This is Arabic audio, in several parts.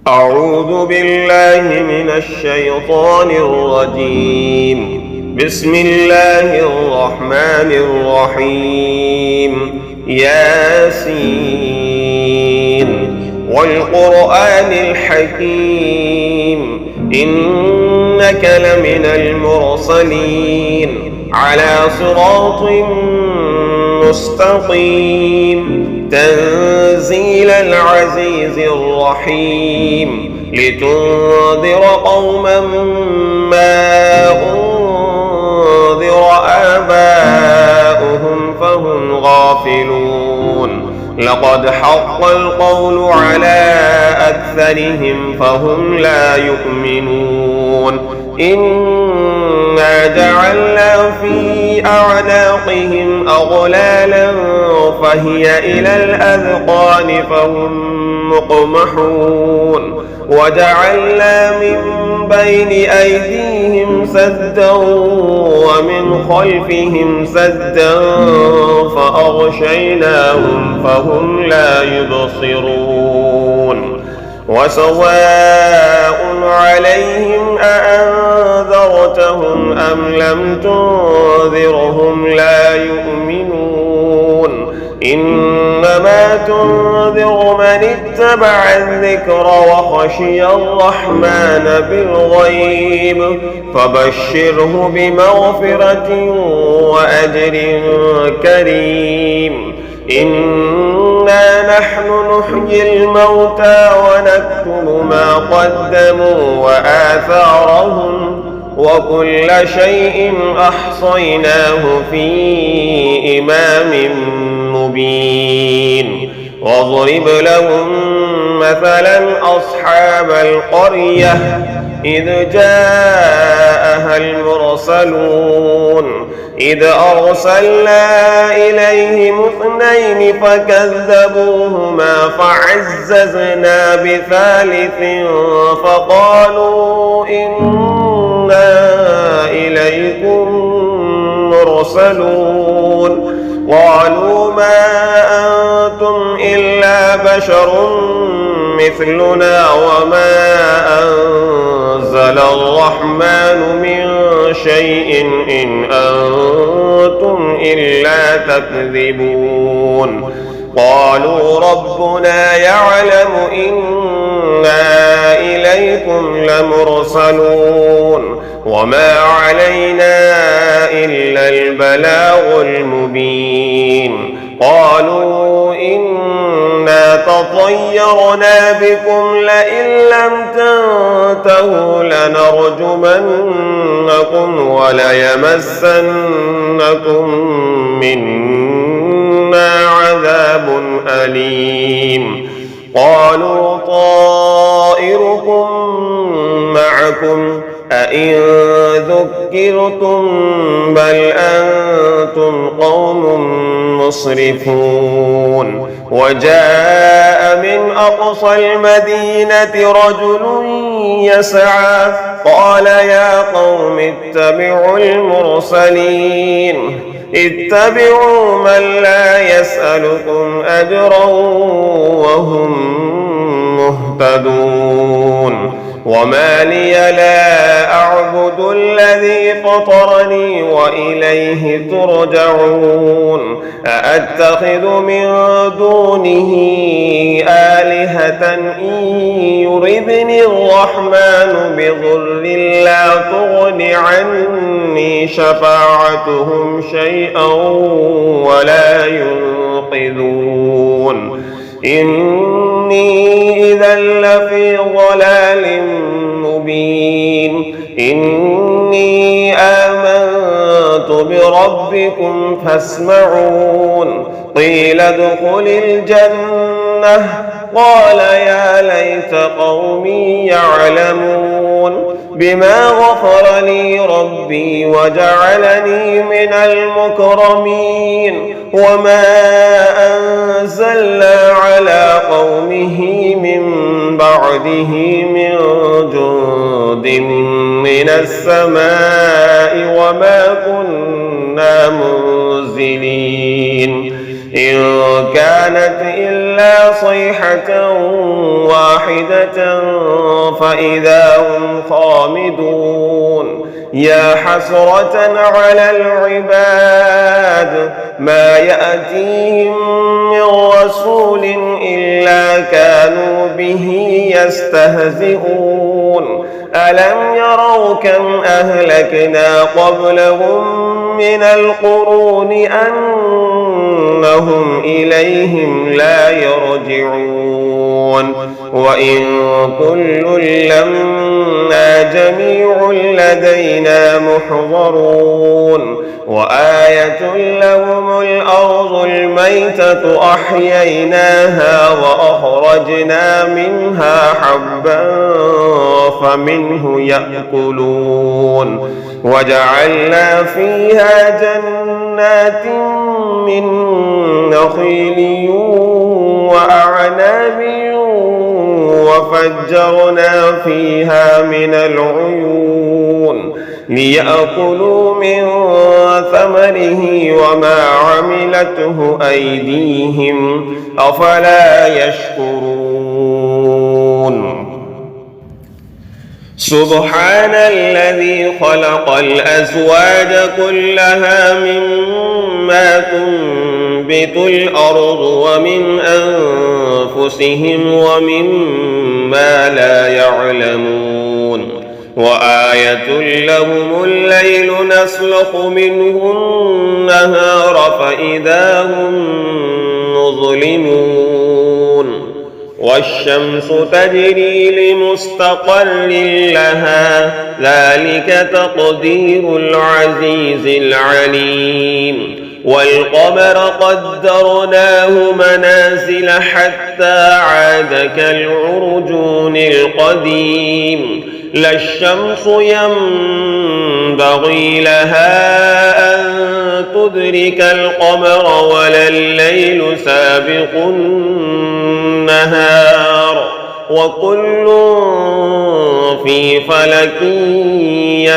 أعوذ بالله من الشيطان الرجيم. بسم الله الرحمن الرحيم. ياسين والقرآن الحكيم إنك لمن المرسلين على صراط مستقيم تنزيل العزيز الرحيم لتنذر قوما ما أنذر آباؤهم فهم غافلون. لقد حق القول على أكثرهم فهم لا يؤمنون. إنا جعلنا في أعناقهم أغلالا فهي إلى الأذقان فهم مقمحون. وجعلنا من بين أيديهم سدا ومن خلفهم سدا فأغشيناهم فهم لا يبصرون. وسواء عليهم أأنذرتهم أم لم تنذرهم لا يؤمنون. إنما تنذر من اتبع الذكر وخشي الرحمن بالغيب فبشره بمغفرة وأجر كريم. إنا نحن نحيي الموتى ونكتب ما قدموا وآثارهم وكل شيء أحصيناه في إمام مبين. واضرب لهم مثلا أصحاب القرية إذ جاءها المرسلون إذ أرسلنا إليهم اثنين فكذبوهما فعززنا بثالث فقالوا إنا إليكم مرسلون. قالوا ما أنتم إلا بشر مثلنا وما أنزل الرحمن من شيء إن أنتم إلا تكذبون. قالوا ربنا يعلم إنا إليكم لمرسلون وما علينا إلا البلاغ المبين. قالوا إنا تطيرنا بكم لئن لم تنتهوا لنرجمنكم وليمسنكم منا عذاب أليم. قالوا طائركم معكم أئن ذكرتم بل أنتم قوم مسرفون. وجاء من أقصى المدينة رجل يسعى قال يا قوم اتبعوا المرسلين اتبعوا من لا يسألكم أجرا وهم مهتدون. وما لي لا أعبد الذي فطرني وإليه ترجعون. أأتخذ من دونه آلهة إن يردني الرحمن بضر لا تغن عني شفاعتهم شيئا ولا ينقذون. إني إذا لفي ضلال مبين. إني آمنت بربكم فاسمعون. قيل ادخل الجنة قال يا ليت قومي يعلمون بما غفر لي ربي وجعلني من المكرمين. وما أنزلنا على قومه من بعده من جند من السماء وما كنا منزلين. إن كانت إلا صيحة واحدة فإذا هم خامدون يا حسرة على العباد ما يأتيهم من رسول إلا كانوا به يستهزئون ألم يروا كم أهلكنا قبلهم من القرون أنهم إليهم لا يرجعون وإن كل لما جميع لدينا محضرون وآية لهم الأرض الميتة أحييناها وأخرجنا منها حبا فمنه يأكلون وجعلنا فيها جنات من نخيل وأعناب وفجرنا فيها من العيون ليأكلوا من ثمره وما عملته أيديهم أفلا يشكرون سبحان الذي خلق الأزواج كلها مما تنبت الأرض ومن أنفسهم ومما لا يعلمون وآية لهم الليل نسلخ منه النهار فإذا هم مظلمون والشمس تجري لمستقر لها ذلك تقدير العزيز العليم والقمر قدرناه منازل حتى عاد كالعرجون القديم لا الشمس ينبغي لها أن تدرك القمر ولا الليل سابق النهار وكل في فلك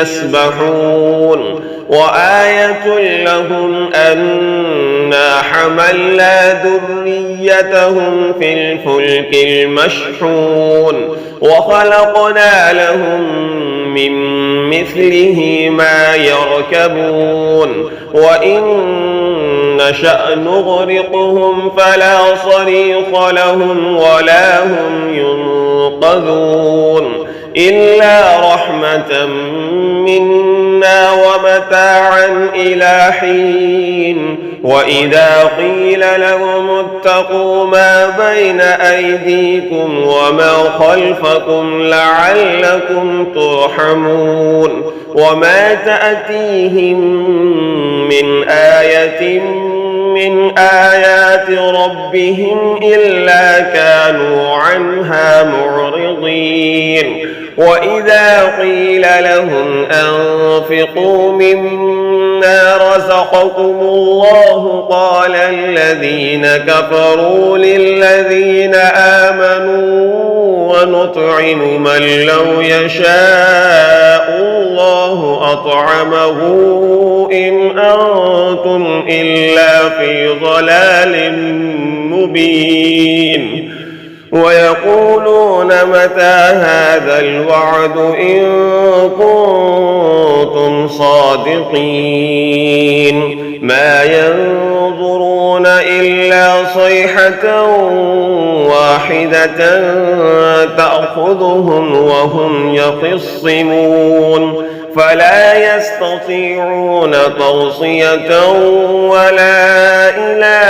يسبحون وآية لهم أنا حملنا ذريتهم في الفلك المشحون وخلقنا لهم من مثله ما يركبون وإن نشأ نغرقهم فلا صريخ لهم ولا هم ينقذون إلا رحمة منا ومتاعا إلى حين وإذا قيل لهم اتقوا ما بين أيديكم وما خلفكم لعلكم ترحمون وما تأتيهم من آية من آيات ربهم إلا كانوا عنها معرضين وإذا قيل لهم أنفقوا مما رزقكم الله قال الذين كفروا للذين آمنوا ونطعم من لو يشاء الله أطعمه إن أنتم إلا في ضلال مبين ويقولون متى هذا الوعد إن كنتم صادقين ما ينظرون إلا صيحة واحدة تأخذهم وهم يخصمون فلا يستطيعون توصية ولا إلى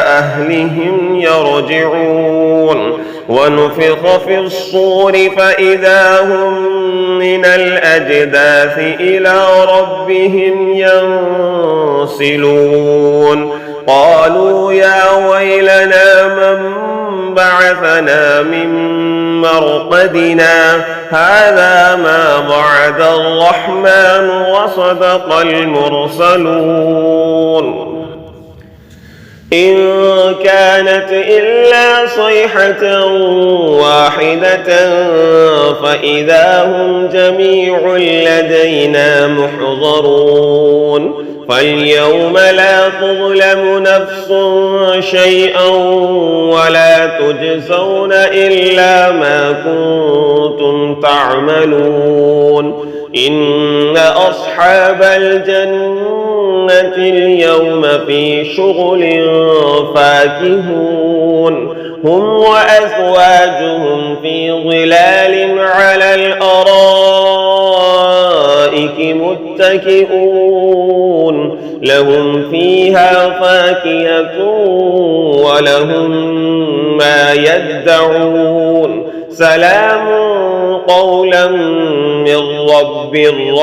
أهلهم يرجعون ونفخ في الصور فإذا هم من الأجداث إلى ربهم ينسلون قالوا يا ويلنا من بعثنا من مرقدنا هذا ما وعد الرحمن وصدق المرسلون إن كانت إلا صيحة واحدة فإذا هم جميع لدينا محضرون فاليوم لا تظلم نفس شيئا ولا تجزون إلا ما كنتم تعملون إن أصحاب الجنة اليوم في شغل فاكهون هم وأزواجهم في ظلال على الأرائك متكئون لهم فيها فاكهة ولهم ما يدعون سلام قولا من رب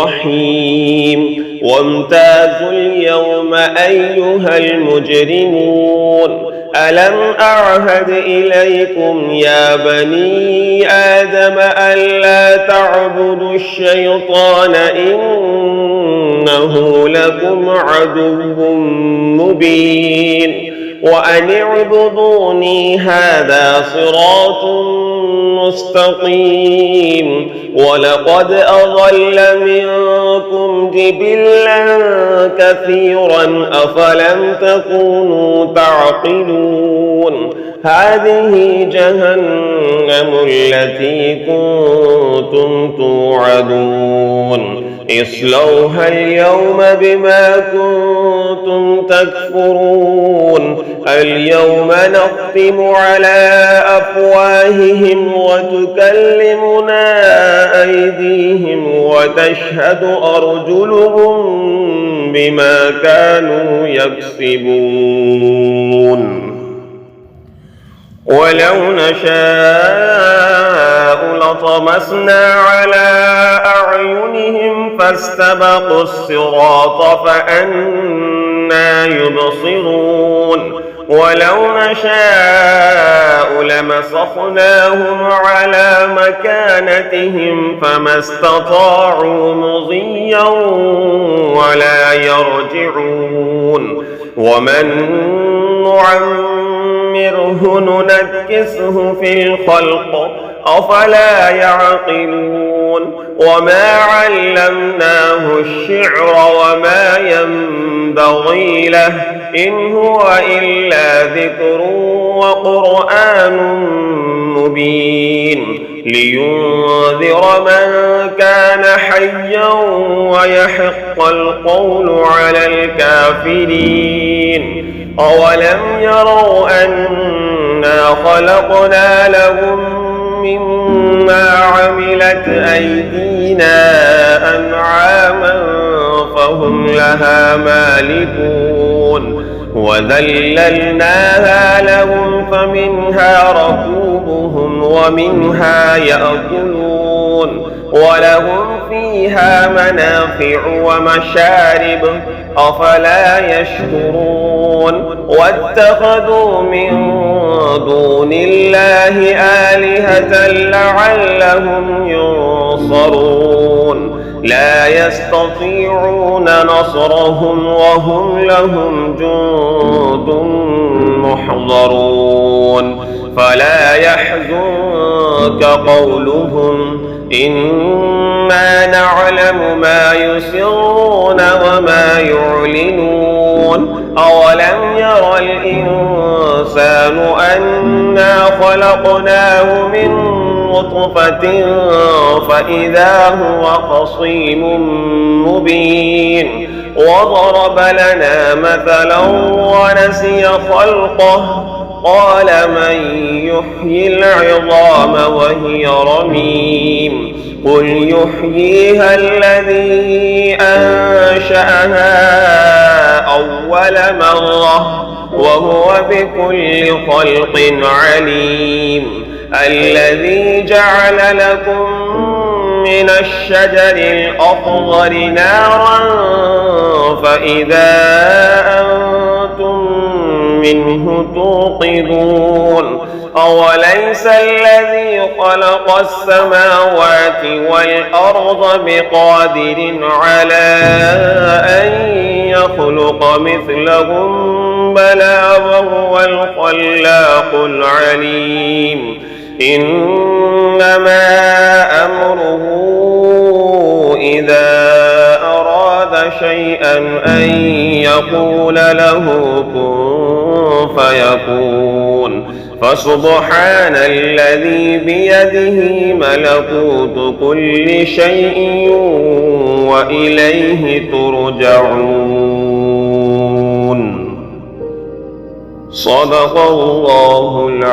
رحيم وامتازوا اليوم أيها المجرمون ألم أعهد إليكم يا بني آدم ألا تعبدوا الشيطان إنه لكم عدو مبين وأن اعبدوني هذا صراط مستقيم ولقد أضل منكم جبلا كثيرا أفلم تكونوا تعقلون هذه جهنم التي كنتم توعدون اصلوها اليوم بما كنتم تكفرون اليوم نختم على أفواههم وتكلمنا أيديهم وتشهد أرجلهم بما كانوا يكسبون ولو نشاء لطمسنا على أعينهم فاستبقوا الصراط فأنى يبصرون ولو نشاء لمسخناهم على مكانتهم فما استطاعوا مضيا ولا يرجعون ومن نعمره ننكسه في الخلق أفلا يعقلون وما علمناه الشعر وما ينبغي له إن هو إلا ذكر وقرآن مبين لينذر من كان حيا ويحق القول على الكافرين أولم يروا أنا خلقنا لهم مما عملت أيدينا أنعاما فهم لها مالكون وذللناها لهم فمنها ركوبهم ومنها يأكلون ولهم فيها منافع ومشارب أفلا يشكرون واتخذوا من دون الله آلهة لعلهم ينصرون لا يستطيعون نصرهم وهم لهم جند محضرون فلا يحزنك قولهم إنا نعلم ما يسرون وما يعلنون أولم ير الإنسان أنا خلقناه من نطفة فإذا هو خصيم مبين وضرب لنا مثلا ونسي خلقه قال من يحيي العظام وهي رميم قل يحييها الذي أنشأها أول مرة وهو بكل خلق عليم الذي جعل لكم من الشجر الأخضر نارا فإذا أنتم منه توقدون أوليس الذي خلق السماوات والأرض بقادر على أن يخلق مثلهم بلى وهو الخلاق العليم إنما أمره إذا أراد شيئا أن يقول له كن فيكون. فسبحان الذي بيده ملكوت كل شيء وإليه ترجعون. صدق الله العظيم.